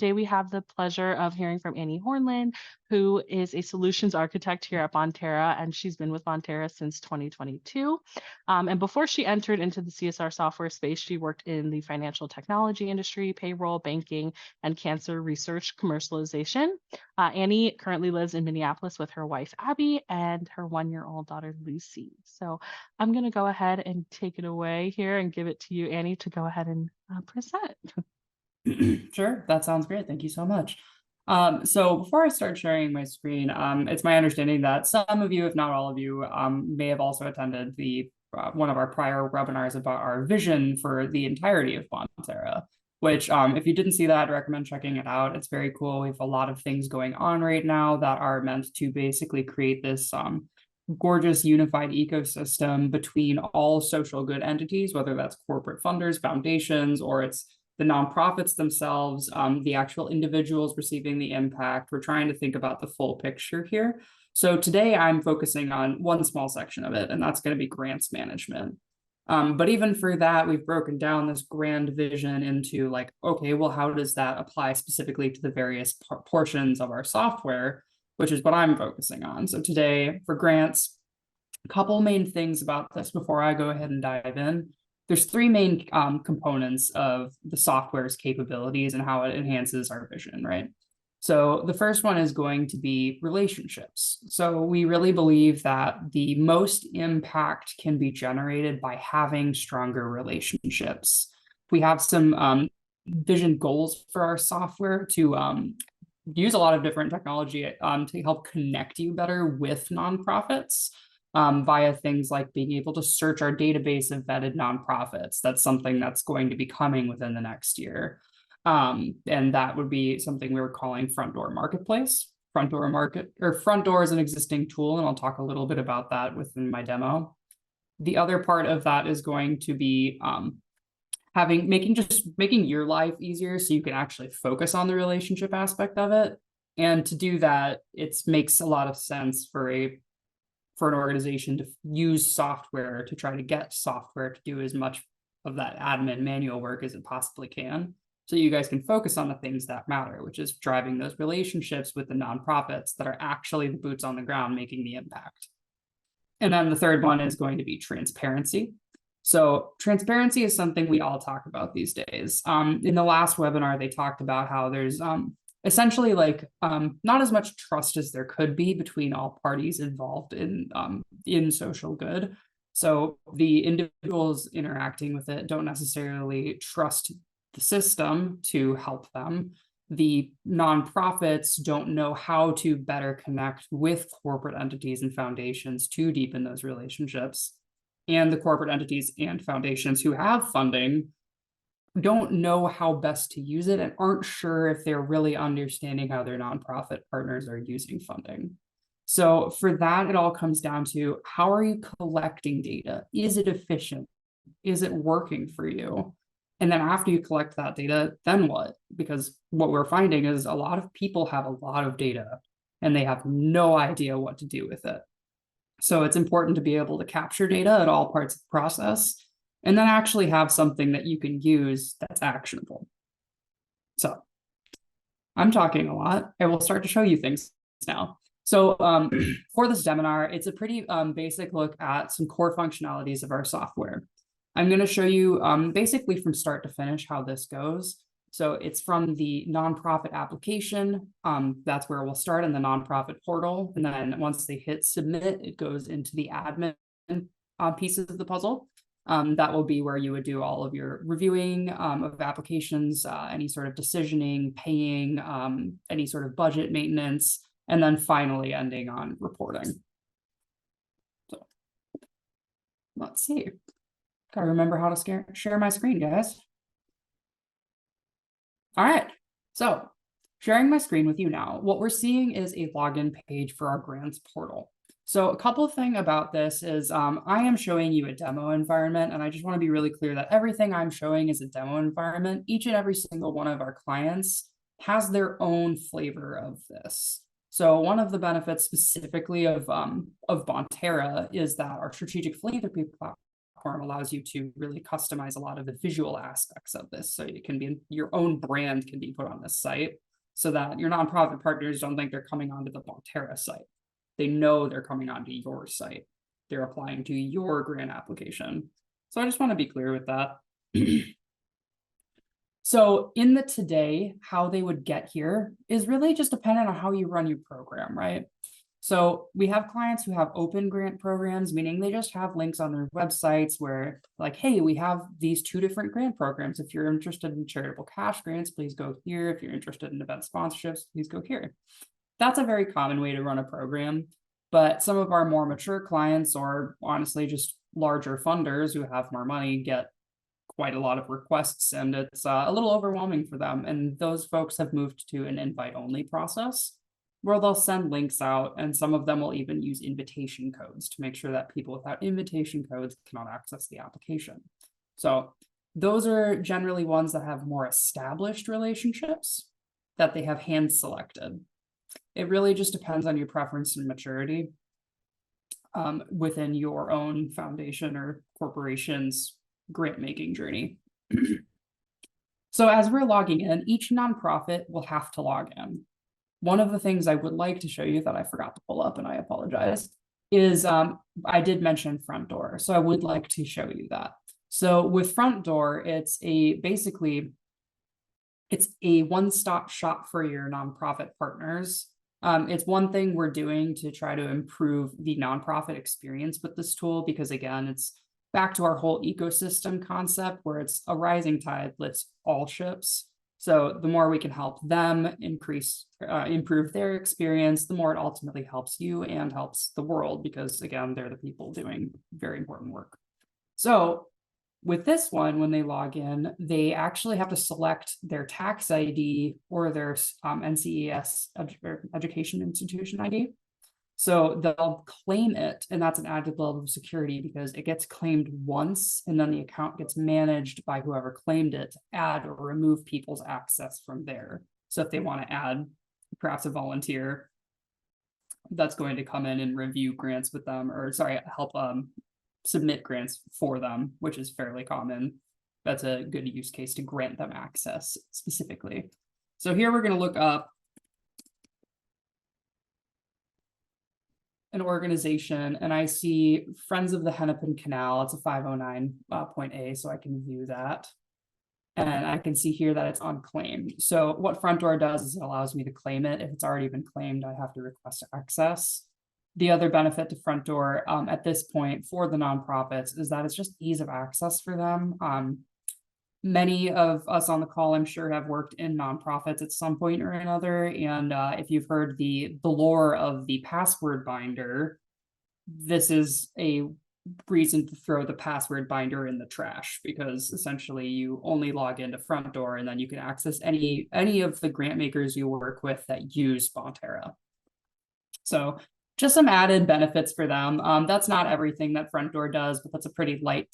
today we have the pleasure of hearing from Annie Hornland, who is a solutions architect here at Bonterra, and she's been with Bonterra since 2022. And before she entered into the CSR software space, she worked in the financial technology industry, payroll, banking, and cancer research commercialization. Annie currently lives in Minneapolis with her wife, Abby, and her 1-year-old daughter, Lucy. So I'm going to go ahead and take it away here and give it to you, Annie, to go ahead and present. Sure, that sounds great. Thank you so much. So before I start sharing my screen, it's my understanding that some of you, if not all of you, may have also attended the one of our prior webinars about our vision for the entirety of Bonterra, which if you didn't see that, I recommend checking it out. It's very cool. We have a lot of things going on right now that are meant to basically create this gorgeous unified ecosystem between all social good entities, whether that's corporate funders, foundations, or it's the nonprofits themselves, the actual individuals receiving the impact. We're trying to think about the full picture here. So today I'm focusing on one small section of it, and that's going to be grants management. But even for that, we've broken down this grand vision into like, okay, well, how does that apply specifically to the various portions of our software, which is what I'm focusing on. So today for grants, a couple main things about this before I go ahead and dive in. There's three main components of the software's capabilities and how it enhances our vision, right? So the first one is going to be relationships. So we really believe that the most impact can be generated by having stronger relationships. We have some vision goals for our software to use a lot of different technology to help connect you better with nonprofits. Via things like being able to search our database of vetted nonprofits. That's something that's going to be coming within the next year. And that would be something we were calling Front Door Marketplace. Front Door is an existing tool, and I'll talk a little bit about that within my demo. The other part of that is going to be making your life easier so you can actually focus on the relationship aspect of it. And to do that, it makes a lot of sense for an organization to use software to try to get software to do as much of that admin manual work as it possibly can. So you guys can focus on the things that matter, which is driving those relationships with the nonprofits that are actually the boots on the ground making the impact. And then the third one is going to be transparency. So transparency is something we all talk about these days. In the last webinar, they talked about how there's essentially like not as much trust as there could be between all parties involved in social good. So the individuals interacting with it don't necessarily trust the system to help them. The nonprofits don't know how to better connect with corporate entities and foundations to deepen those relationships. And the corporate entities and foundations who have funding don't know how best to use it and aren't sure if they're really understanding how their nonprofit partners are using funding. So for that, it all comes down to how are you collecting data? Is it efficient? Is it working for you? And then after you collect that data, then what? Because what we're finding is a lot of people have a lot of data and they have no idea what to do with it. So it's important to be able to capture data at all parts of the process and then actually have something that you can use that's actionable. So I'm talking a lot. I will start to show you things now. So for this seminar, it's a pretty basic look at some core functionalities of our software. I'm going to show you basically from start to finish how this goes. So it's from the nonprofit application. That's where we'll start in the nonprofit portal. And then once they hit submit, it goes into the admin pieces of the puzzle. That will be where you would do all of your reviewing of applications, any sort of decisioning, paying, any sort of budget maintenance, and then finally ending on reporting. So let's see. Gotta remember how to share my screen, guys. All right, so sharing my screen with you now, what we're seeing is a login page for our grants portal. So a couple of things about this is I am showing you a demo environment, and I just want to be really clear that everything I'm showing is a demo environment. Each and every single one of our clients has their own flavor of this. So one of the benefits specifically of Bonterra is that our strategic philanthropy platform allows you to really customize a lot of the visual aspects of this. So it can be your own brand can be put on this site so that your nonprofit partners don't think they're coming onto the Bonterra site. They know they're coming onto your site. They're applying to your grant application. So I just want to be clear with that. So in the today, how they would get here is really just dependent on how you run your program, right? So we have clients who have open grant programs, meaning they just have links on their websites where like, hey, we have these 2 different grant programs. If you're interested in charitable cash grants, please go here. If you're interested in event sponsorships, please go here. That's a very common way to run a program. But some of our more mature clients, or honestly, just larger funders who have more money, get quite a lot of requests, and it's a little overwhelming for them. And those folks have moved to an invite-only process where they'll send links out, and some of them will even use invitation codes to make sure that people without invitation codes cannot access the application. So those are generally ones that have more established relationships that they have hand selected. It really just depends on your preference and maturity within your own foundation or corporation's grant making journey. So as we're logging in, each nonprofit will have to log in. One of the things I would like to show you that I forgot to pull up, and I apologize, is I did mention Front Door. So I would like to show you that. So with Front Door, it's a one-stop shop for your nonprofit partners. It's one thing we're doing to try to improve the nonprofit experience with this tool, because again, it's back to our whole ecosystem concept where it's a rising tide lifts all ships. So the more we can help them improve their experience, the more it ultimately helps you and helps the world, because again, they're the people doing very important work. So with this one, when they log in, they actually have to select their tax ID or their NCES education institution ID. So they'll claim it, and that's an added level of security because it gets claimed once, and then the account gets managed by whoever claimed it to add or remove people's access from there. So if they want to add perhaps a volunteer that's going to come in and review grants with them, or sorry, help submit grants for them, which is fairly common. That's a good use case to grant them access specifically. So here we're going to look up an organization, and I see Friends of the Hennepin Canal. It's a 509 point A, so I can view that. And I can see here that it's unclaimed. So what Front Door does is it allows me to claim it. If it's already been claimed, I have to request access. The other benefit to Front Door at this point for the nonprofits is that it's just ease of access for them. Many of us on the call, I'm sure, have worked in nonprofits at some point or another. And if you've heard the lore of the password binder, this is a reason to throw the password binder in the trash, because essentially you only log into Front Door and then you can access any of the grant makers you work with that use Bonterra. So just some added benefits for them. That's not everything that Front Door does, but that's a pretty light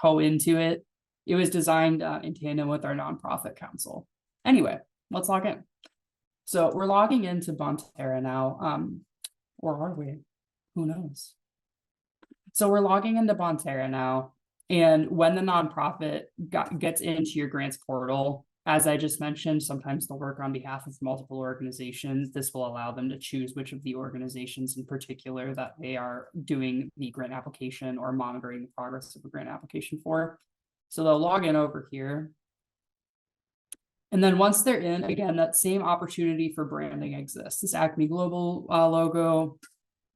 toe into it. It was designed in tandem with our nonprofit council. Anyway, let's log in. So we're logging into Bonterra now, or are we? Who knows? So we're logging into Bonterra now, and when the nonprofit gets into your grants portal, as I just mentioned, sometimes they'll work on behalf of multiple organizations. This will allow them to choose which of the organizations in particular that they are doing the grant application or monitoring the progress of the grant application for. So they'll log in over here. And then once they're in, again, that same opportunity for branding exists. This Acme Global logo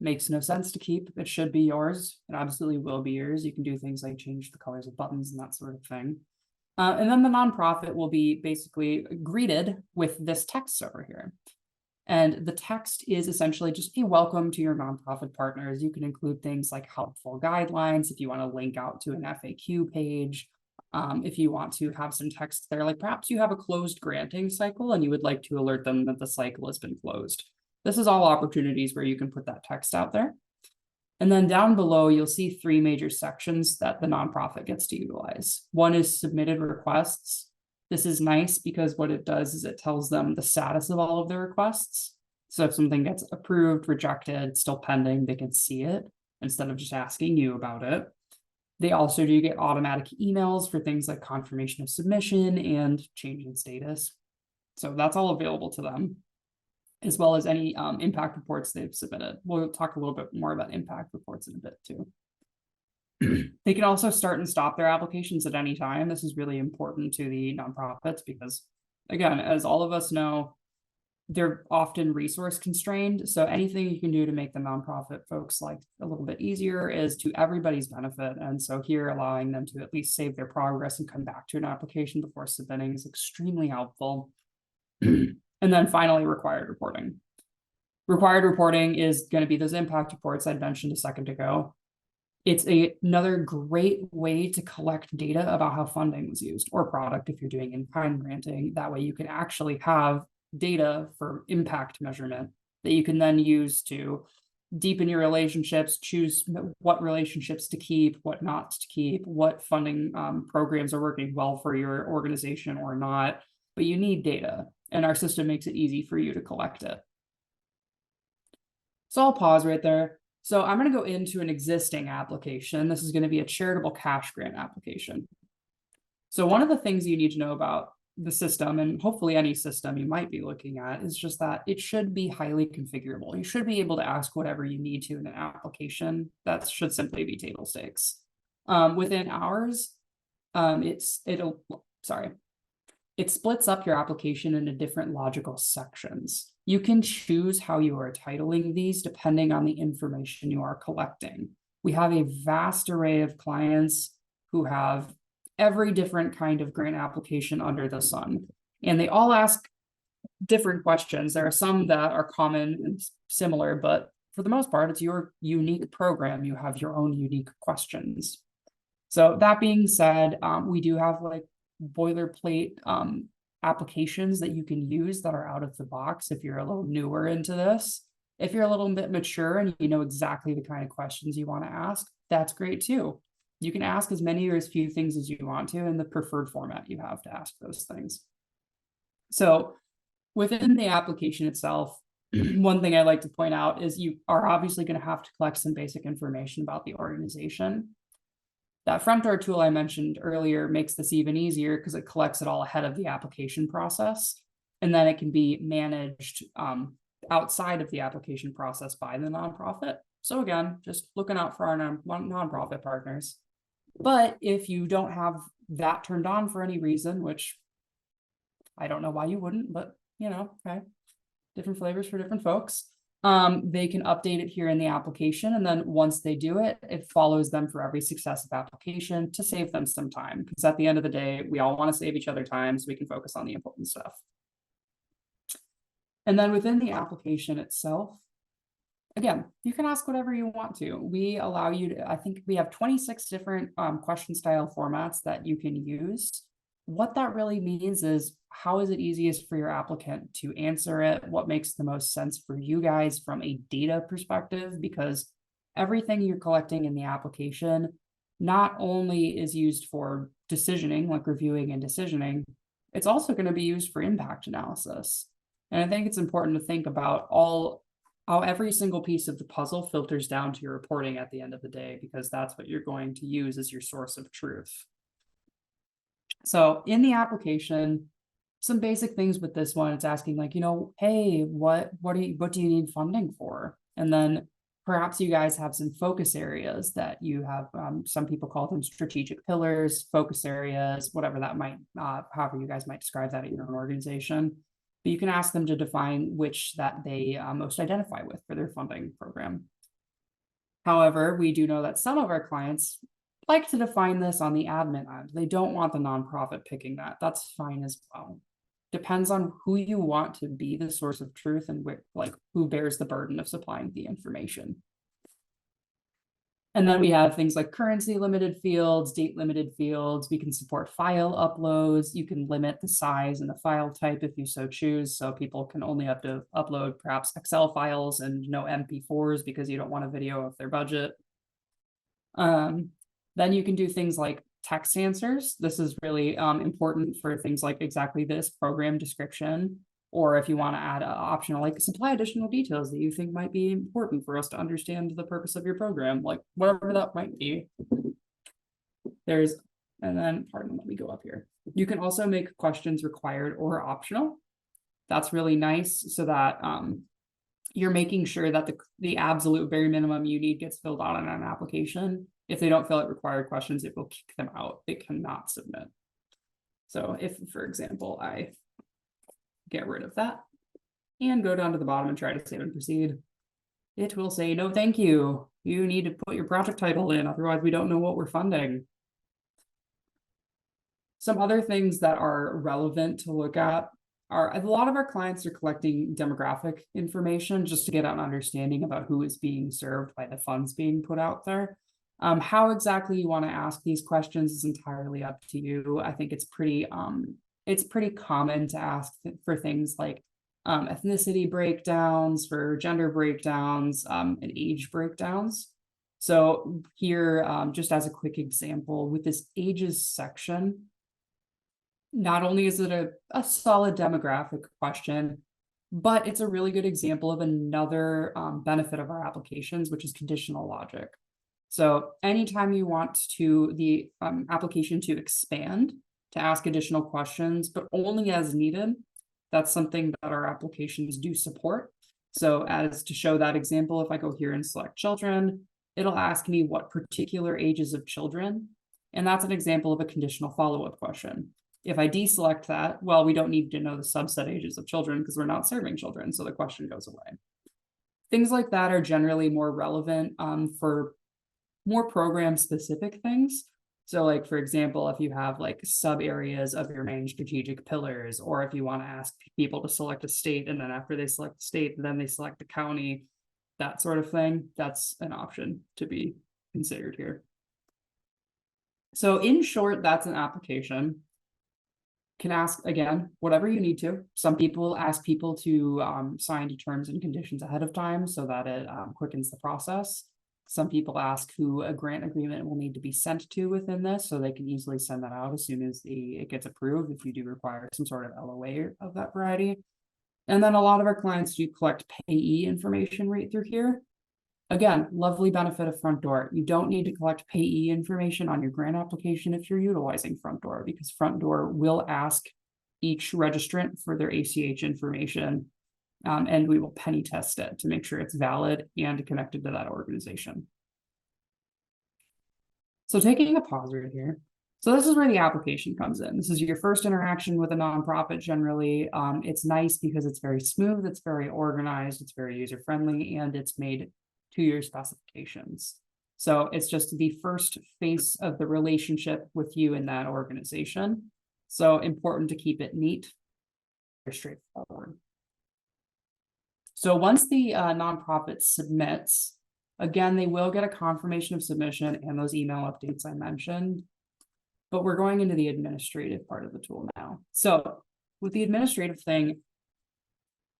makes no sense to keep. It should be yours. It absolutely will be yours. You can do things like change the colors of buttons and that sort of thing. And then the nonprofit will be basically greeted with this text over here. And the text is essentially just a welcome to your nonprofit partners. You can include things like helpful guidelines if you want to link out to an FAQ page. If you want to have some text there, like perhaps you have a closed granting cycle and you would like to alert them that the cycle has been closed. This is all opportunities where you can put that text out there. And then down below, you'll see 3 major sections that the nonprofit gets to utilize. One is submitted requests. This is nice because what it does is it tells them the status of all of their requests. So if something gets approved, rejected, still pending, they can see it instead of just asking you about it. They also do get automatic emails for things like confirmation of submission and change in status. So that's all available to them, as well as any impact reports they've submitted. We'll talk a little bit more about impact reports in a bit too. They can also start and stop their applications at any time. This is really important to the nonprofits because, again, as all of us know, they're often resource constrained. So anything you can do to make the nonprofit folks life a little bit easier is to everybody's benefit. And so here, allowing them to at least save their progress and come back to an application before submitting is extremely helpful. And then finally, required reporting. Required reporting is going to be those impact reports I'd mentioned a second ago. It's another great way to collect data about how funding was used, or product if you're doing in-kind granting. That way you can actually have data for impact measurement that you can then use to deepen your relationships, choose what relationships to keep, what not to keep, what funding programs are working well for your organization or not. But you need data, and our system makes it easy for you to collect it. So I'll pause right there. So I'm going to go into an existing application. This is going to be a charitable cash grant application. So one of the things you need to know about the system, and hopefully any system you might be looking at, is just that it should be highly configurable. You should be able to ask whatever you need to in an application. That should simply be table stakes. Within ours, it splits up your application into different logical sections. You can choose how you are titling these depending on the information you are collecting. We have a vast array of clients who have every different kind of grant application under the sun, and they all ask different questions. There are some that are common and similar, but for the most part, it's your unique program. You have your own unique questions. So that being said, we do have like boilerplate applications that you can use that are out of the box if you're a little newer into this. If you're a little bit mature and you know exactly the kind of questions you want to ask, that's great too. You can ask as many or as few things as you want to in the preferred format you have to ask those things. So within the application itself, one thing I like to point out is you are obviously going to have to collect some basic information about the organization. That front door tool I mentioned earlier makes this even easier because it collects it all ahead of the application process. And then it can be managed outside of the application process by the nonprofit. So again, just looking out for our nonprofit partners. But if you don't have that turned on for any reason, which I don't know why you wouldn't, but you know, okay, different flavors for different folks. They can update it here in the application. And then once they do it, it follows them for every successive application to save them some time. Because at the end of the day, we all want to save each other time so we can focus on the important stuff. And then within the application itself, again, you can ask whatever you want to. We allow you to, I think we have 26 different question style formats that you can use. What that really means is, how is it easiest for your applicant to answer it? What makes the most sense for you guys from a data perspective? Because everything you're collecting in the application not only is used for decisioning, like reviewing and decisioning, it's also going to be used for impact analysis. And I think it's important to think about how every single piece of the puzzle filters down to your reporting at the end of the day, because that's what you're going to use as your source of truth. So in the application, some basic things with this one, it's asking like, you know, hey, what do you need funding for? And then perhaps you guys have some focus areas that you have, some people call them strategic pillars, focus areas, whatever that might, however you guys might describe that in your own organization. But you can ask them to define which that they most identify with for their funding program. However, we do know that some of our clients like to define this on the admin end. They don't want the nonprofit picking that. That's fine as well. Depends on who you want to be the source of truth and like who bears the burden of supplying the information. And then we have things like currency limited fields, date limited fields. We can support file uploads. You can limit the size and the file type if you so choose. So people can only have to upload perhaps Excel files and no MP4s because you don't want a video of their budget. Then you can do things like text answers. This is really important for things like exactly this program description, or if you want to add an optional, like supply additional details that you think might be important for us to understand the purpose of your program, like whatever that might be. And then, pardon, let me go up here. You can also make questions required or optional. That's really nice so that you're making sure that the absolute bare minimum you need gets filled out on an application. If they don't fill out required questions, it will kick them out. They cannot submit. So if, for example, I get rid of that and go down to the bottom and try to save and proceed, it will say, no, thank you. You need to put your project title in, otherwise we don't know what we're funding. Some other things that are relevant to look at are a lot of our clients are collecting demographic information just to get an understanding about who is being served by the funds being put out there. How exactly you want to ask these questions is entirely up to you. I think it's pretty common to ask for things like ethnicity breakdowns, for gender breakdowns, and age breakdowns. So here, just as a quick example, with this ages section, not only is it a solid demographic question, but it's a really good example of another benefit of our applications, which is conditional logic. So anytime you want the application to expand, to ask additional questions, but only as needed, that's something that our applications do support. So as to show that example, if I go here and select children, it'll ask me what particular ages of children, and that's an example of a conditional follow-up question. If I deselect that, well, we don't need to know the subset ages of children because we're not serving children, so the question goes away. Things like that are generally more relevant for more program-specific things. So like, for example, if you have like sub areas of your main strategic pillars, or if you want to ask people to select a state, and then after they select the state, then they select the county, that sort of thing, that's an option to be considered here. So in short, that's an application. Can ask, again, whatever you need to. Some people ask people to sign to terms and conditions ahead of time so that it quickens the process. Some people ask who a grant agreement will need to be sent to within this, so they can easily send that out as soon as it gets approved if you do require some sort of LOA of that variety. And then a lot of our clients do collect payee information right through here. Again, lovely benefit of Front Door. You don't need to collect payee information on your grant application if you're utilizing Front Door, because Front Door will ask each registrant for their ACH information, and we will penny test it to make sure it's valid and connected to that organization. So taking a pause right here. So this is where the application comes in. This is your first interaction with a nonprofit generally. It's nice because it's very smooth, it's very organized, it's very user-friendly, and it's made to your specifications. So it's just the first phase of the relationship with you in that organization. So important to keep it neat, very straightforward. So once the nonprofit submits, again, they will get a confirmation of submission and those email updates I mentioned, but we're going into the administrative part of the tool now. So with the administrative thing,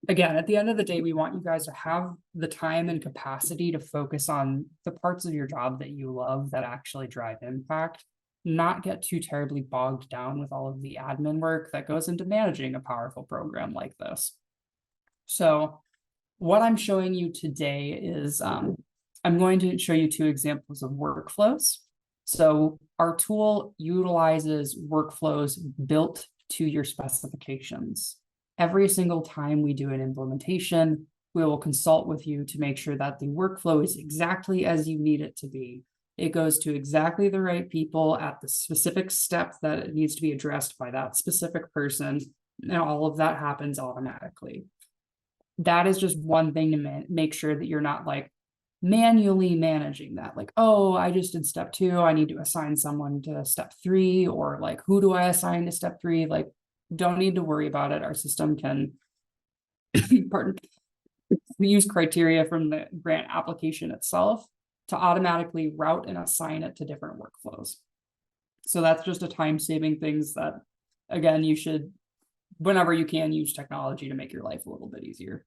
again, at the end of the day, we want you guys to have the time and capacity to focus on the parts of your job that you love that actually drive impact, not get too terribly bogged down with all of the admin work that goes into managing a powerful program like this. So what I'm showing you today is I'm going to show you two examples of workflows. So our tool utilizes workflows built to your specifications. Every single time we do an implementation, we will consult with you to make sure that the workflow is exactly as you need it to be. It goes to exactly the right people at the specific step that it needs to be addressed by that specific person, and all of that happens automatically. That is just one thing to make sure that you're not like manually managing that. Like, oh, I just did step 2, I need to assign someone to step 3, or like, who do I assign to step 3? Like, don't need to worry about it. Our system can, pardon, we use criteria from the grant application itself to automatically route and assign it to different workflows. So that's just a time-saving things that, again, you should, whenever you can, use technology to make your life a little bit easier.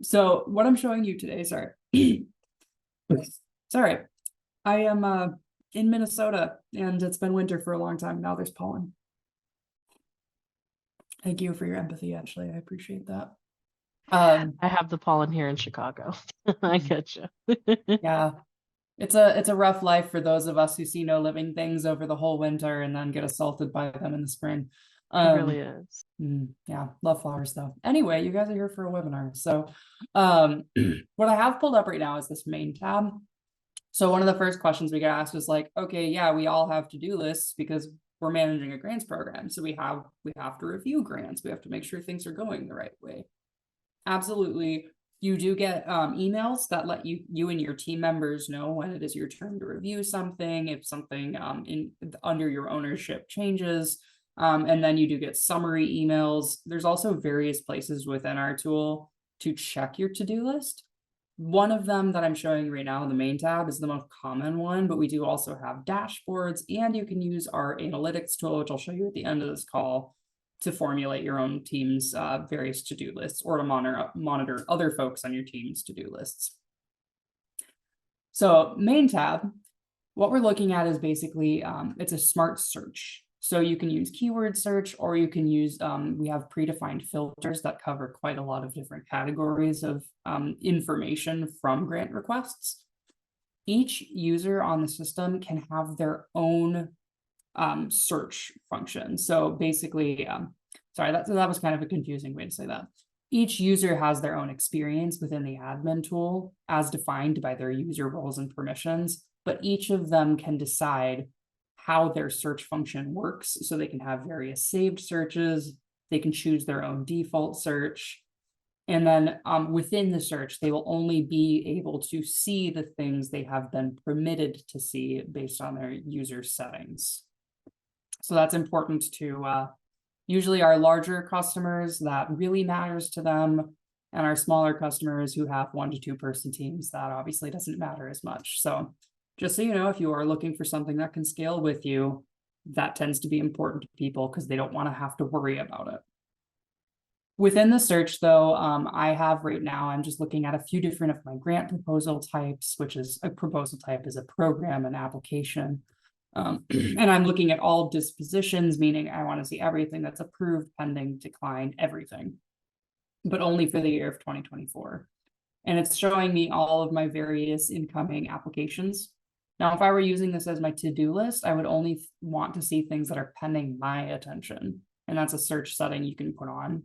So what I'm showing you today, sorry, I am in Minnesota, and it's been winter for a long time. Now there's pollen. Thank you for your empathy, Ashley. I appreciate that. I have the pollen here in Chicago. I get you. Yeah. It's a rough life for those of us who see no living things over the whole winter and then get assaulted by them in the spring. It really is. Yeah, love flowers though. Anyway, you guys are here for a webinar. So what I have pulled up right now is this main tab. So one of the first questions we get asked is like, okay, yeah, we all have to-do lists because we're managing a grants program. So we have to review grants. We have to make sure things are going the right way. Absolutely. You do get emails that let you and your team members know when it is your turn to review something, if something under your ownership changes. And then you do get summary emails. There's also various places within our tool to check your to-do list. One of them that I'm showing right now in the main tab is the most common one, but we do also have dashboards, and you can use our analytics tool, which I'll show you at the end of this call, to formulate your own team's various to-do lists, or to monitor other folks on your team's to-do lists. So main tab, what we're looking at is basically, it's a smart search. So you can use keyword search, or you can use, we have predefined filters that cover quite a lot of different categories of information from grant requests. Each user on the system can have their own search function. So basically, sorry, that was kind of a confusing way to say that. Each user has their own experience within the admin tool as defined by their user roles and permissions, but each of them can decide how their search function works. So they can have various saved searches, they can choose their own default search. And then within the search, they will only be able to see the things they have been permitted to see based on their user settings. So that's important to usually our larger customers, that really matters to them, and our smaller customers who have 1 to 2 person teams, that obviously doesn't matter as much. So just so you know, if you are looking for something that can scale with you, that tends to be important to people because they don't want to have to worry about it. Within the search though, I have right now, I'm just looking at a few different of my grant proposal types, which is a proposal type is a program, an application. And I'm looking at all dispositions, meaning I want to see everything that's approved, pending, declined, everything, but only for the year of 2024. And it's showing me all of my various incoming applications. Now, if I were using this as my to-do list, I would only want to see things that are pending my attention. And that's a search setting you can put on.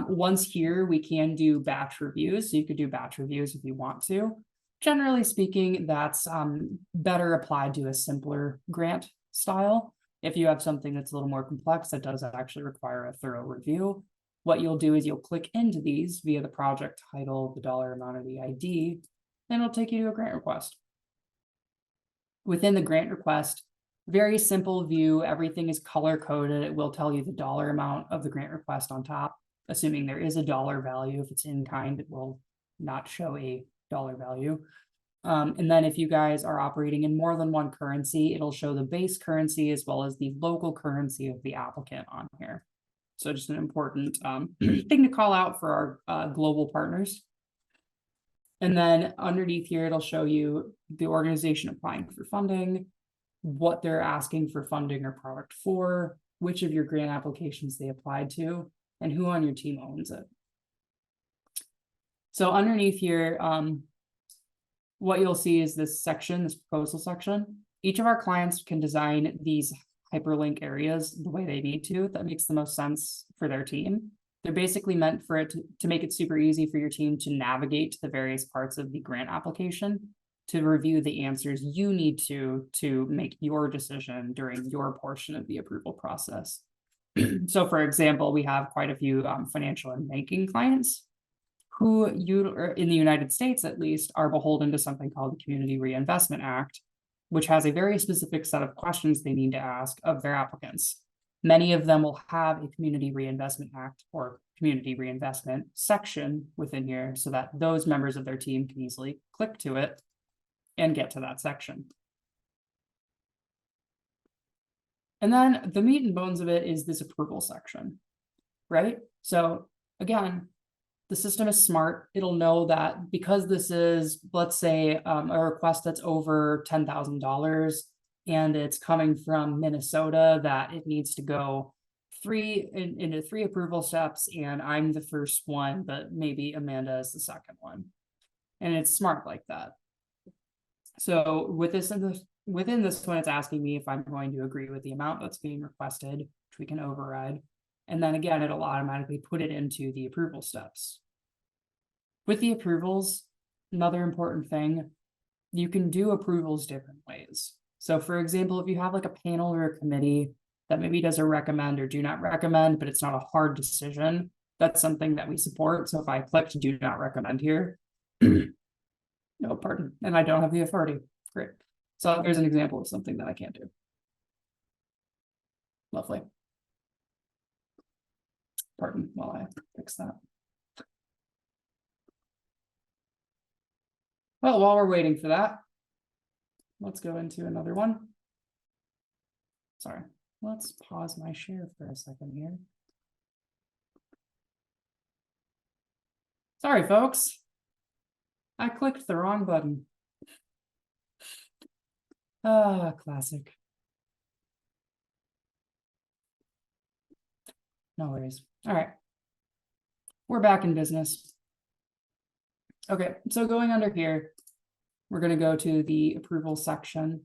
Once here, we can do batch reviews. So you could do batch reviews if you want to. Generally speaking, that's better applied to a simpler grant style. If you have something that's a little more complex, that does actually require a thorough review. What you'll do is you'll click into these via the project title, the dollar amount, or the ID, and it'll take you to a grant request. Within the grant request, very simple view, everything is color coded. It will tell you the dollar amount of the grant request on top, assuming there is a dollar value. If it's in kind, it will not show a dollar value. And then if you guys are operating in more than one currency, it'll show the base currency as well as the local currency of the applicant on here. So just an important thing to call out for our global partners. And then underneath here, it'll show you the organization applying for funding, what they're asking for funding or product for, which of your grant applications they applied to, and who on your team owns it. So underneath here, what you'll see is this section, this proposal section. Each of our clients can design these hyperlink areas the way they need to, that makes the most sense for their team. They're basically meant for it to make it super easy for your team to navigate to the various parts of the grant application, to review the answers you need to make your decision during your portion of the approval process. So for example, we have quite a few financial and banking clients who in the United States, at least, are beholden to something called the Community Reinvestment Act, which has a very specific set of questions they need to ask of their applicants. Many of them will have a Community Reinvestment Act or Community Reinvestment section within here so that those members of their team can easily click to it and get to that section. And then the meat and bones of it is this approval section, right? So again, the system is smart. It'll know that because this is, let's say, a request that's over $10,000 and it's coming from Minnesota, that it needs to go into three approval steps, and I'm the first one, but maybe Amanda is the second one. And it's smart like that. So within this one, it's asking me if I'm going to agree with the amount that's being requested, which we can override. And then again, it'll automatically put it into the approval steps. With the approvals, another important thing, you can do approvals different ways. So for example, if you have like a panel or a committee that maybe does a recommend or do not recommend, but it's not a hard decision, that's something that we support. So if I click to do not recommend here, no, pardon, and I don't have the authority, great. So there's an example of something that I can't do. Lovely. Pardon while I fix that. Well, while we're waiting for that, let's go into another one. Sorry, let's pause my share for a second here. Sorry, folks. I clicked the wrong button. Ah, classic. No worries. All right. We're back in business. Okay, so going under here, we're going to go to the approval section,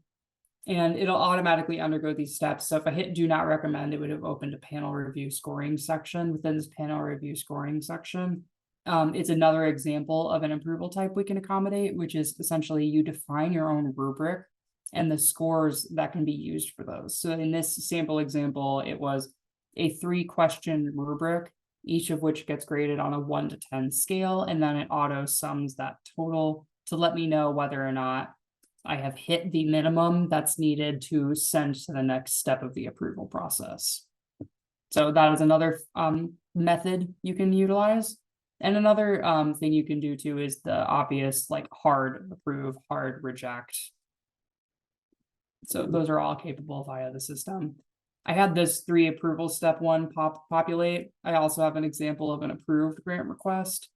and it'll automatically undergo these steps. So if I hit do not recommend, it would have opened a panel review scoring section. Within this panel review scoring section, it's another example of an approval type we can accommodate, which is essentially you define your own rubric and the scores that can be used for those. So in this sample example, it was a 3-question rubric, each of which gets graded on a 1 to 10 scale, and then it auto sums that total to let me know whether or not I have hit the minimum that's needed to send to the next step of the approval process. So that is another method you can utilize. And another thing you can do too is the obvious like hard approve, hard reject. So those are all capable via the system. I had this 3 approval step 1 populate. I also have an example of an approved grant request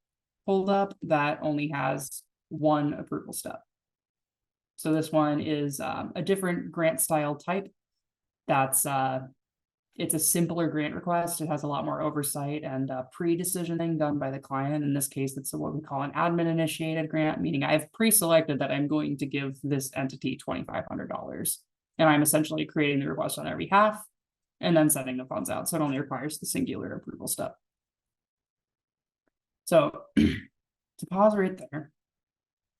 pulled up that only has 1 approval step. So this one is a different grant style type. That's it's a simpler grant request. It has a lot more oversight and pre-decisioning done by the client. In this case, it's what we call an admin initiated grant, meaning I've pre-selected that I'm going to give this entity $2,500. And I'm essentially creating the request on their behalf and then sending the funds out. So it only requires the singular approval step. So to pause right there,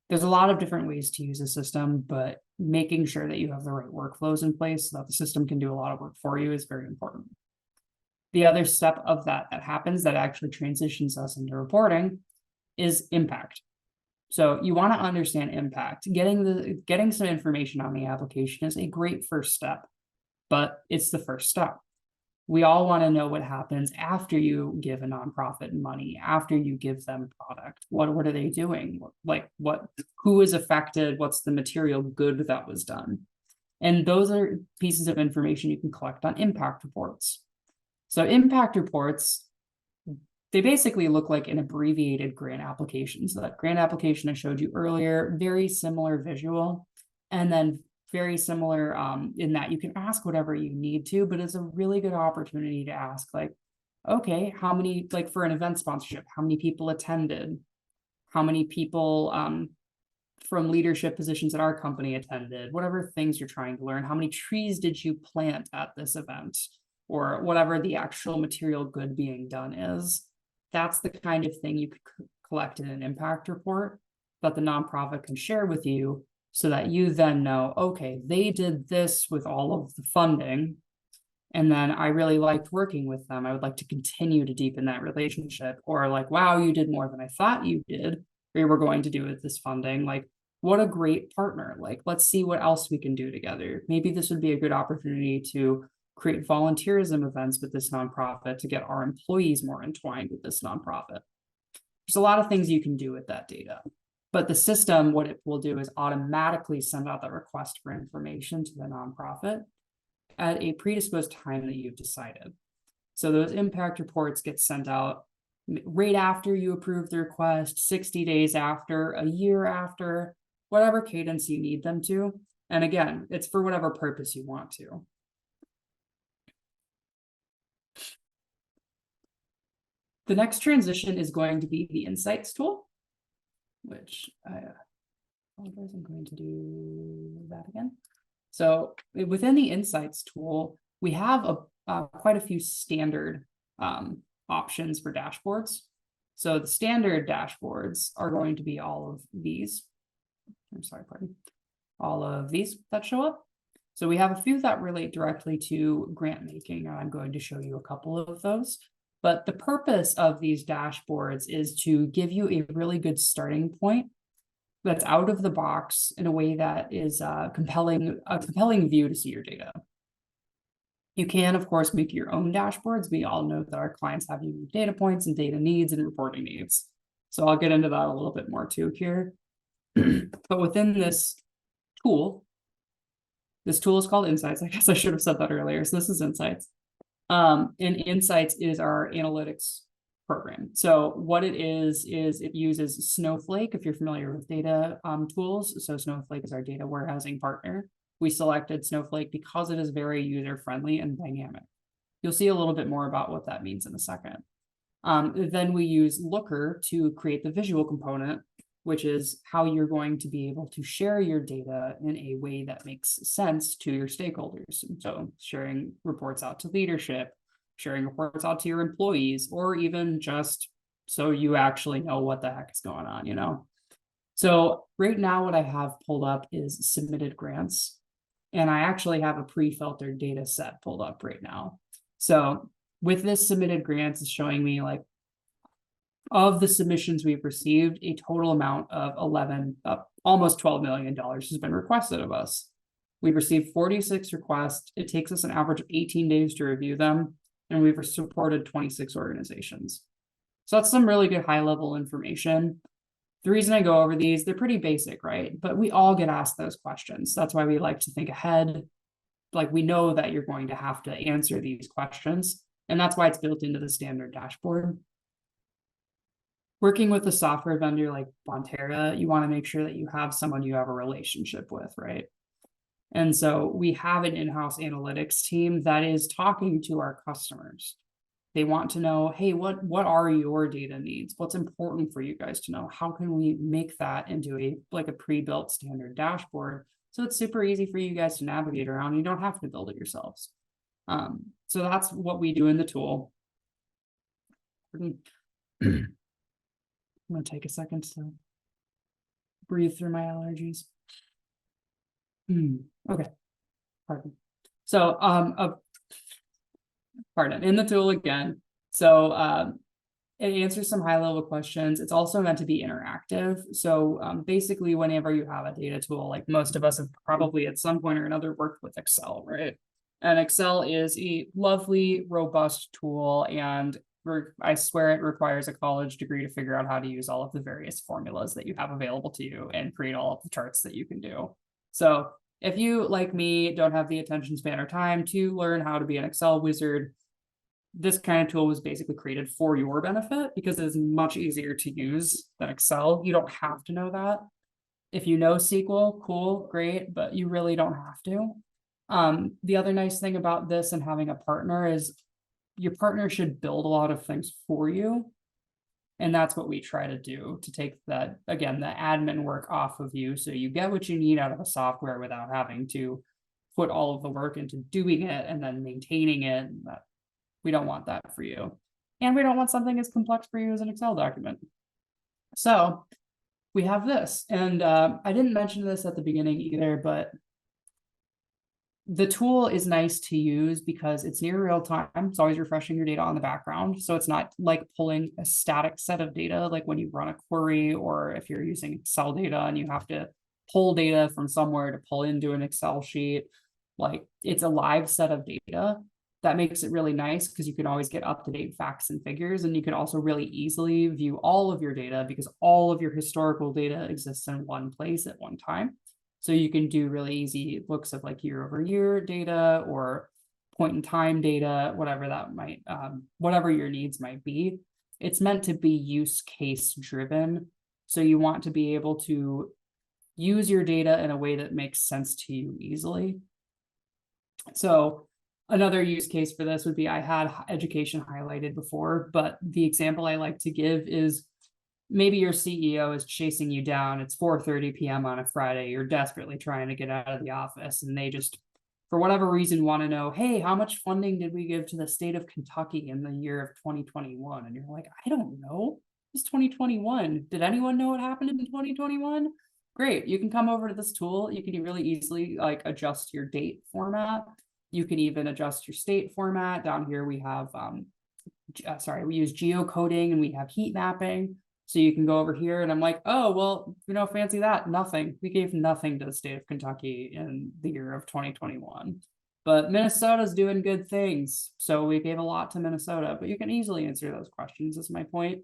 there's a lot of different ways to use a system, but making sure that you have the right workflows in place so that the system can do a lot of work for you is very important. The other step of that happens that actually transitions us into reporting is impact. So you want to understand impact. Getting some information on the application is a great first step, but it's the first step. We all want to know what happens after you give a nonprofit money, after you give them product. What are they doing? Like who is affected? What's the material good that was done? And those are pieces of information you can collect on impact reports. So impact reports, they basically look like an abbreviated grant application. So that grant application I showed you earlier, very similar visual, and then very similar in that you can ask whatever you need to, but it's a really good opportunity to ask like, okay, how many, like for an event sponsorship, how many people attended? How many people from leadership positions at our company attended? Whatever things you're trying to learn. How many trees did you plant at this event? Or whatever the actual material good being done is. That's the kind of thing you could collect in an impact report that the nonprofit can share with you so that you then know, okay, they did this with all of the funding, and then I really liked working with them. I would like to continue to deepen that relationship. Or like, wow, you did more than I thought you did, or you were going to do with this funding. Like, what a great partner. Like, let's see what else we can do together. Maybe this would be a good opportunity to create volunteerism events with this nonprofit to get our employees more entwined with this nonprofit. There's a lot of things you can do with that data. But the system, what it will do is automatically send out the request for information to the nonprofit at a predisposed time that you've decided. So those impact reports get sent out right after you approve the request, 60 days after, a year after, whatever cadence you need them to. And again, it's for whatever purpose you want to. The next transition is going to be the insights tool, which apologize, I'm going to do that again. So within the Insights tool, we have quite a few standard options for dashboards. So the standard dashboards are going to be all of these. I'm sorry, pardon. All of these that show up. So we have a few that relate directly to grant making, and I'm going to show you a couple of those. But the purpose of these dashboards is to give you a really good starting point that's out of the box in a way that is a compelling view to see your data. You can, of course, make your own dashboards. We all know that our clients have unique data points and data needs and reporting needs. So I'll get into that a little bit more too here. But within this tool is called Insights. I guess I should have said that earlier. So this is Insights. And Insights is our analytics program. So what it is it uses Snowflake, if you're familiar with data tools. So Snowflake is our data warehousing partner. We selected Snowflake because it is very user-friendly and dynamic. You'll see a little bit more about what that means in a second. Then we use Looker to create the visual component, which is how you're going to be able to share your data in a way that makes sense to your stakeholders. So sharing reports out to leadership, sharing reports out to your employees, or even just so you actually know what the heck is going on, you know? So right now what I have pulled up is submitted grants, and I actually have a pre-filtered data set pulled up right now. So with this submitted grants, it's showing me like of the submissions we've received, a total amount of almost $12 million has been requested of us. We've received 46 requests. It takes us an average of 18 days to review them, and we've supported 26 organizations. So that's some really good high-level information. The reason I go over these, they're pretty basic, right? But we all get asked those questions. That's why we like to think ahead. Like we know that you're going to have to answer these questions, and that's why it's built into the standard dashboard. Working with a software vendor like Bonterra, you want to make sure that you have someone you have a relationship with, right? And so we have an in-house analytics team that is talking to our customers. They want to know, hey, what are your data needs? What's important for you guys to know? How can we make that into a pre-built standard dashboard so it's super easy for you guys to navigate around? You don't have to build it yourselves. So that's what we do in the tool. I'm going to take a second to breathe through my allergies. Okay, pardon. So, pardon, in the tool again. So it answers some high-level questions. It's also meant to be interactive. So basically, whenever you have a data tool, like most of us have probably at some point or another worked with Excel, right? And Excel is a lovely, robust tool, and I swear it requires a college degree to figure out how to use all of the various formulas that you have available to you and create all of the charts that you can do. So if you, like me, don't have the attention span or time to learn how to be an Excel wizard, this kind of tool was basically created for your benefit because it is much easier to use than Excel. You don't have to know that. If you know SQL, cool, great, but you really don't have to. The other nice thing about this and having a partner is your partner should build a lot of things for you. And that's what we try to do, to take that, again, the admin work off of you so you get what you need out of a software without having to put all of the work into doing it and then maintaining it. We don't want that for you. And we don't want something as complex for you as an Excel document. So we have this. And I didn't mention this at the beginning either, but the tool is nice to use because it's near real time. It's always refreshing your data on the background. So it's not like pulling a static set of data, like when you run a query, or if you're using Excel data and you have to pull data from somewhere to pull into an Excel sheet. Like it's a live set of data. That makes it really nice because you can always get up-to-date facts and figures, and you can also really easily view all of your data because all of your historical data exists in one place at one time. So you can do really easy looks of like year over year data or point in time data, whatever that might, whatever your needs might be. It's meant to be use case driven. So you want to be able to use your data in a way that makes sense to you easily. So another use case for this would be, I had education highlighted before, but the example I like to give is maybe your CEO is chasing you down. It's 4:30 p.m. on a Friday. You're desperately trying to get out of the office, and they just, for whatever reason, want to know, hey, how much funding did we give to the state of Kentucky in the year of 2021? And you're like, I don't know. It's 2021. Did anyone know what happened in 2021? Great. You can come over to this tool. You can really easily like adjust your date format. You can even adjust your state format. Down here we have we use geocoding and we have heat mapping. So you can go over here and I'm like, oh, well, fancy that. Nothing. We gave nothing to the state of Kentucky in the year of 2021. But Minnesota's doing good things. So we gave a lot to Minnesota, but you can easily answer those questions, is my point.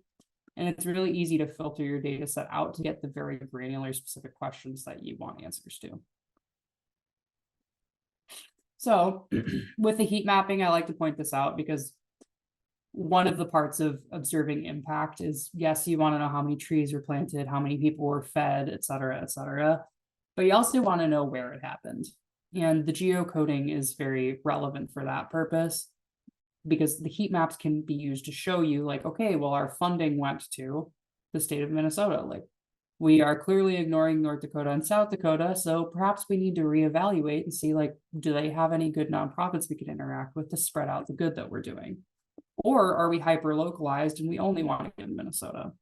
And it's really easy to filter your data set out to get the very granular specific questions that you want answers to. So with the heat mapping, I like to point this out because one of the parts of observing impact is, yes, you want to know how many trees were planted, how many people were fed, et cetera, but you also want to know where it happened. And the geocoding is very relevant for that purpose because the heat maps can be used to show you like, okay, well, our funding went to the state of Minnesota. Like we are clearly ignoring North Dakota and South Dakota. So perhaps we need to reevaluate and see like, do they have any good nonprofits we could interact with to spread out the good that we're doing? Or are we hyper localized and we only want to get in Minnesota?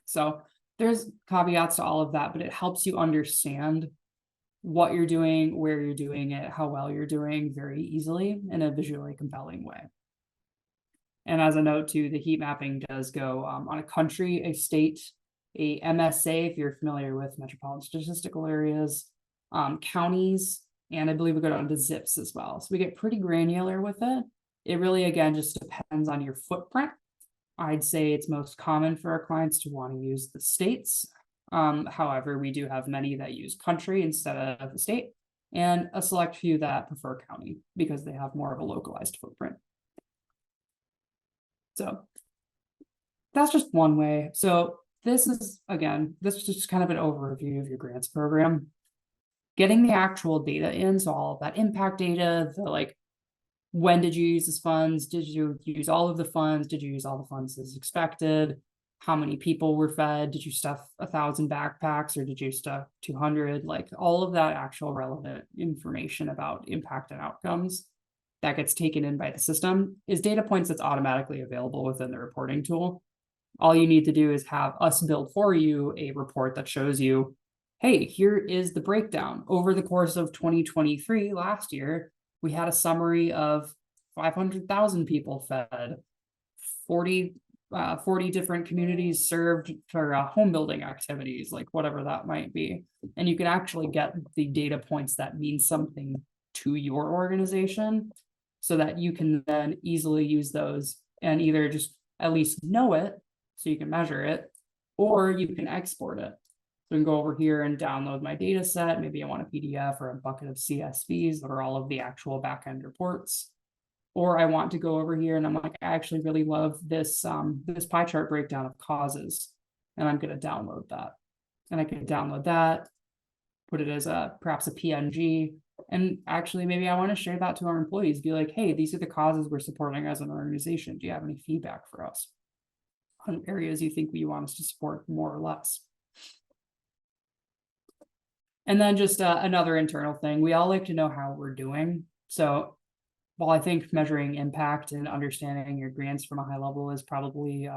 So there's caveats to all of that, but it helps you understand what you're doing, where you're doing it, how well you're doing very easily in a visually compelling way. And as a note too, the heat mapping does go on a country, a state, a MSA, if you're familiar with metropolitan statistical areas, counties, and I believe we go down to zips as well. So we get pretty granular with it. It really, again, just depends on your footprint. I'd say it's most common for our clients to want to use the states. However, we do have many that use country instead of the state, and a select few that prefer county because they have more of a localized footprint. So that's just one way. So this is, again, this is just kind of an overview of your grants program. Getting the actual data in, so all of that impact data, the like, when did you use these funds? Did you use all of the funds? Did you use all the funds as expected? How many people were fed? Did you stuff 1,000 backpacks or did you stuff 200? Like all of that actual relevant information about impact and outcomes that gets taken in by the system is data points that's automatically available within the reporting tool. All you need to do is have us build for you a report that shows you, hey, here is the breakdown. Over the course of 2023, last year, we had a summary of 500,000 people fed, 40 different communities served for home building activities, like whatever that might be. And you can actually get the data points that mean something to your organization so that you can then easily use those and either just at least know it so you can measure it, or you can export it. So I can go over here and download my data set. Maybe I want a PDF or a bucket of CSVs that are all of the actual backend reports. Or I want to go over here and I'm like, I actually really love this, this pie chart breakdown of causes. And I'm going to download that. And I can download that, put it as perhaps a PNG. And actually, maybe I want to share that to our employees. Be like, hey, these are the causes we're supporting as an organization. Do you have any feedback for us on areas you think you want us to support more or less? And then just another internal thing, we all like to know how we're doing. So while I think measuring impact and understanding your grants from a high level is probably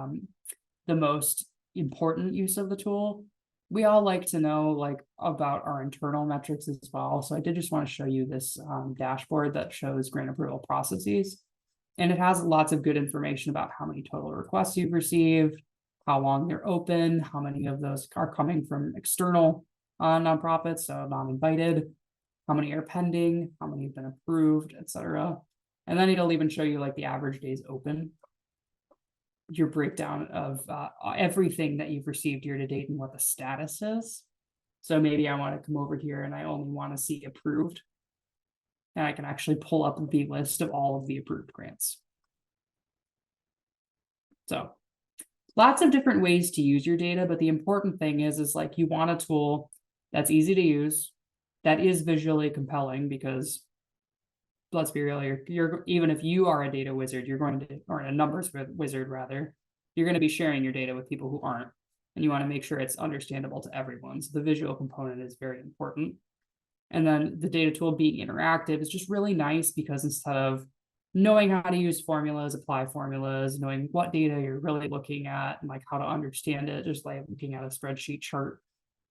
the most important use of the tool, we all like to know like about our internal metrics as well. So I did just want to show you this dashboard that shows grant approval processes. And it has lots of good information about how many total requests you've received, how long they're open, how many of those are coming from external nonprofits, so non-invited, how many are pending, how many have been approved, etc. And then it'll even show you like the average days open, your breakdown of everything that you've received year to date and what the status is. So maybe I want to come over here and I only want to see approved. And I can actually pull up the list of all of the approved grants. So lots of different ways to use your data, but the important thing is like you want a tool that's easy to use, that is visually compelling, because let's be real, you're even if you are a data wizard, you're going to, or a numbers wizard rather, you're going to be sharing your data with people who aren't, and you want to make sure it's understandable to everyone. So the visual component is very important. And then the data tool being interactive is just really nice because instead of knowing how to use formulas, apply formulas, knowing what data you're really looking at and like how to understand it, just like looking at a spreadsheet chart,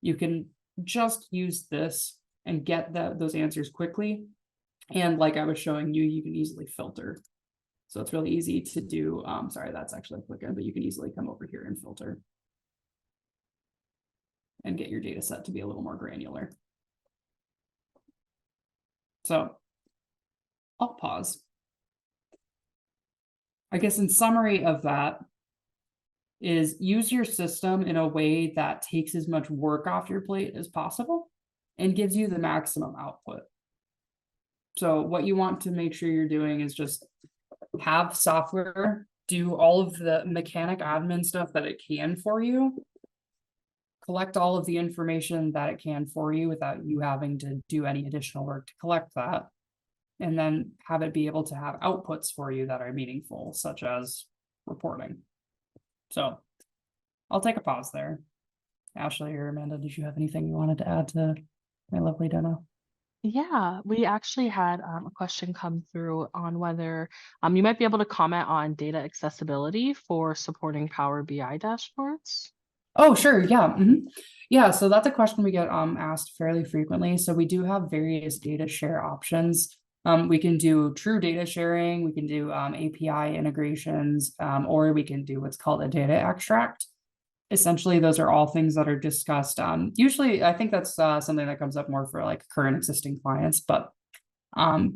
you can just use this and get those answers quickly. And like I was showing you, you can easily filter. So it's really easy to do. Sorry, that's actually quicker, but you can easily come over here and filter and get your data set to be a little more granular. So I'll pause. I guess in summary of that is use your system in a way that takes as much work off your plate as possible and gives you the maximum output. So what you want to make sure you're doing is just have software do all of the mechanic admin stuff that it can for you, collect all of the information that it can for you without you having to do any additional work to collect that, and then have it be able to have outputs for you that are meaningful, such as reporting. So I'll take a pause there. Ashley or Amanda, did you have anything you wanted to add to my lovely demo? Yeah, we actually had a question come through on whether you might be able to comment on data accessibility for supporting Power BI dashboards. Oh, sure. Yeah. Yeah. So that's a question we get asked fairly frequently. So we do have various data share options. We can do true data sharing, we can do API integrations, or we can do what's called a data extract. Essentially, those are all things that are discussed. Usually, I think that's something that comes up more for like current existing clients, but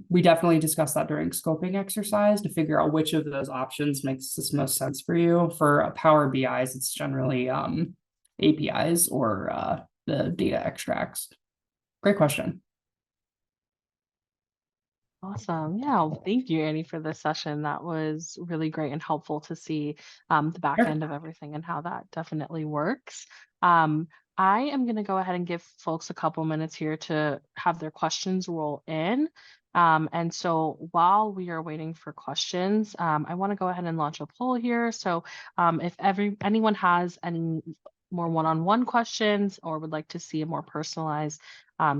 we definitely discuss that during scoping exercise to figure out which of those options makes the most sense for you. For Power BIs, it's generally APIs or the data extracts. Great question. Awesome. Yeah, well, thank you, Annie, for this session. That was really great and helpful to see the back Sure. end of everything and how that definitely works. Um, I am going to go ahead and give folks a couple minutes here to have their questions roll in. And so while we are waiting for questions, I want to go ahead and launch a poll here. So if anyone has any more one-on-one questions or would like to see a more personalized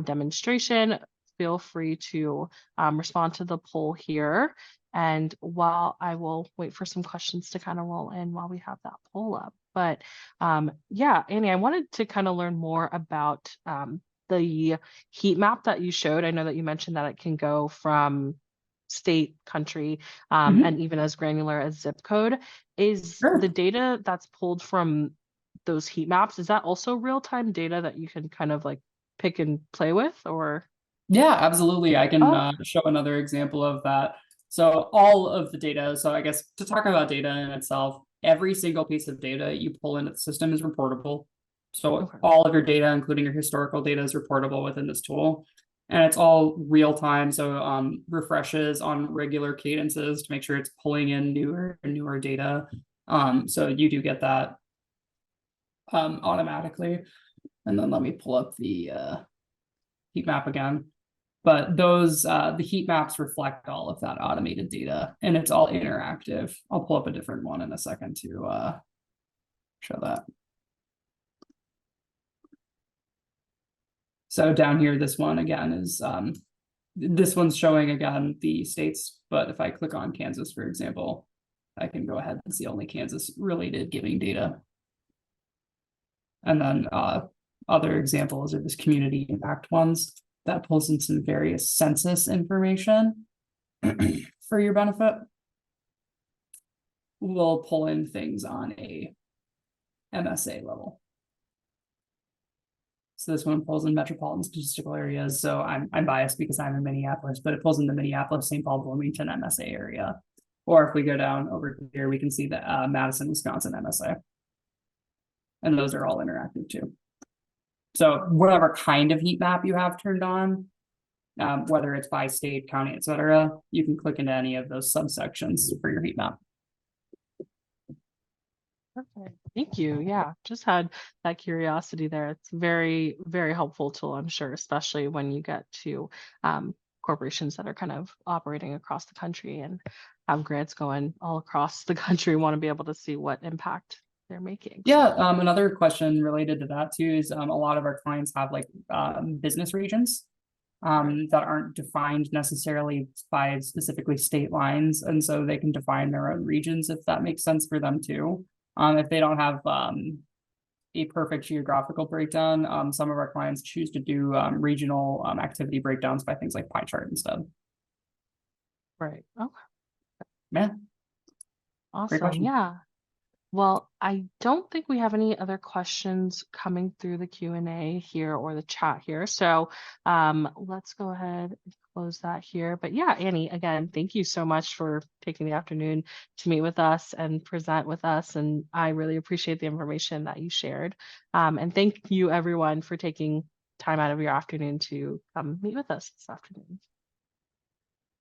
demonstration, feel free to respond to the poll here. And while I will wait for some questions to kind of roll in while we have that poll up. But yeah, Annie, I wanted to kind of learn more about the heat map that you showed. I know that you mentioned that it can go from state, country, and even as granular as zip code. Is Sure. the data that's pulled from those heat maps, is that also real-time data that you can kind of like pick and play with, or? Yeah, absolutely. I can Oh, show another example of that. So all of the data, so I guess to talk about data in itself, every single piece of data you pull into the system is reportable. So okay. all of your data, including your historical data, is reportable within this tool. And it's all real time. So refreshes on regular cadences to make sure it's pulling in newer and newer data. So you do get that automatically. And then let me pull up the heat map again. But those the heat maps reflect all of that automated data, and it's all interactive. I'll pull up a different one in a second to show that. So down here, this one again is this one's showing again the states, but if I click on Kansas, for example, I can go ahead and see only Kansas related giving data. And then other examples are just community impact ones that pulls in some various census information for your benefit. We'll pull in things on a MSA level. So this one pulls in metropolitan statistical areas. So I'm biased because I'm in Minneapolis, but it pulls in the Minneapolis, St. Paul, Bloomington MSA area. Or if we go down over here, we can see the Madison, Wisconsin MSA. And those are all interactive too. So whatever kind of heat map you have turned on, whether it's by state, county, etc., you can click into any of those subsections for your heat map. Perfect. Thank you. Yeah, just had that curiosity there. It's very, very helpful tool, I'm sure, especially when you get to corporations that are kind of operating across the country and have grants going all across the country want to be able to see what impact they're making. Yeah, another question related to that too is a lot of our clients have like business regions that aren't defined necessarily by specifically state lines, and so they can define their own regions if that makes sense for them too. If they don't have a perfect geographical breakdown, some of our clients choose to do regional activity breakdowns by things like pie chart instead. Right. Okay. Yeah, great Awesome. question. Yeah. Well, I don't think we have any other questions coming through the Q&A here or the chat here. So let's go ahead and close that here. But yeah, Annie, again, thank you so much for taking the afternoon to meet with us and present with us. And I really appreciate the information that you shared. And thank you everyone for taking time out of your afternoon to come meet with us this afternoon.